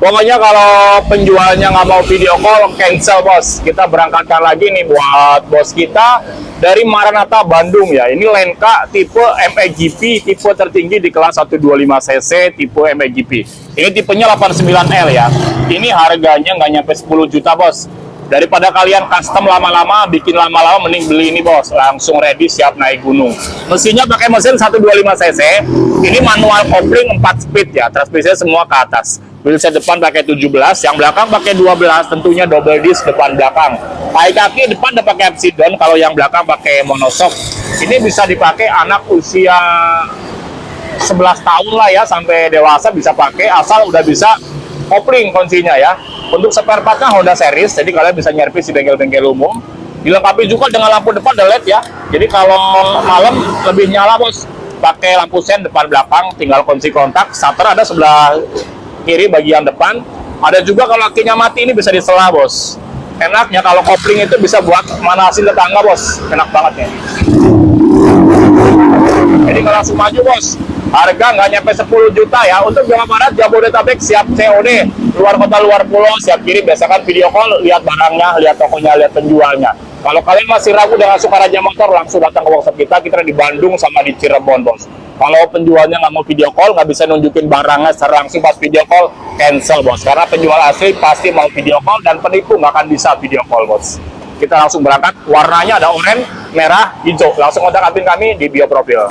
Pokoknya kalau penjualnya nggak mau video call, cancel bos. Kita berangkatkan lagi nih buat bos kita dari Maranatha Bandung ya. Ini Lenka tipe MXGP, tipe tertinggi di kelas 125cc, tipe MXGP. Ini tipenya 89L ya. Ini harganya nggak nyampe 10 juta bos. Daripada kalian custom lama-lama, bikin lama-lama, mending beli ini bos. Langsung ready, siap naik gunung. Mesinnya pakai mesin 125cc. Ini manual kopling 4 speed ya. Transmisinya semua ke atas. Wheelset depan pakai 17, yang belakang pakai 12, tentunya double disc depan belakang. Kaki depan udah pakai Epsilon, kalau yang belakang pakai monoshock. Ini bisa dipakai anak usia 11 tahun lah ya, sampai dewasa bisa pakai, asal udah bisa kopling kuncinya ya. Untuk spare partnya Honda Series, jadi kalian bisa nyervis di bengkel-bengkel umum. Dilengkapi juga dengan lampu depan LED ya. Jadi kalau malam lebih nyala bos. Pakai lampu sen depan belakang, tinggal kunci kontak. Shutter ada sebelah kiri bagian depan. Ada juga kalau lakinya mati ini bisa disela bos. Enaknya kalau kopling itu bisa buat manasin tetangga bos. Enak banget ya. Jadi kalau langsung maju bos. Harga nggak nyampe 10 juta ya. Untuk Jawa Barat, Jabodetabek siap COD. Luar kota, luar pulau siap kirim. Biasakan video call, lihat barangnya, lihat tokonya, lihat penjualnya. Kalau kalian masih ragu dengan Sukaraja Motor, langsung datang ke workshop kita. Kita di Bandung sama di Cirebon bos. Kalau penjualnya nggak mau video call, nggak bisa nunjukin barangnya secara langsung pas video call, cancel bos. Karena penjual asli pasti mau video call, dan penipu nggak akan bisa video call bos. Kita langsung berangkat. Warnanya ada oranye, merah, hijau. Langsung kontak admin kami di bio profil.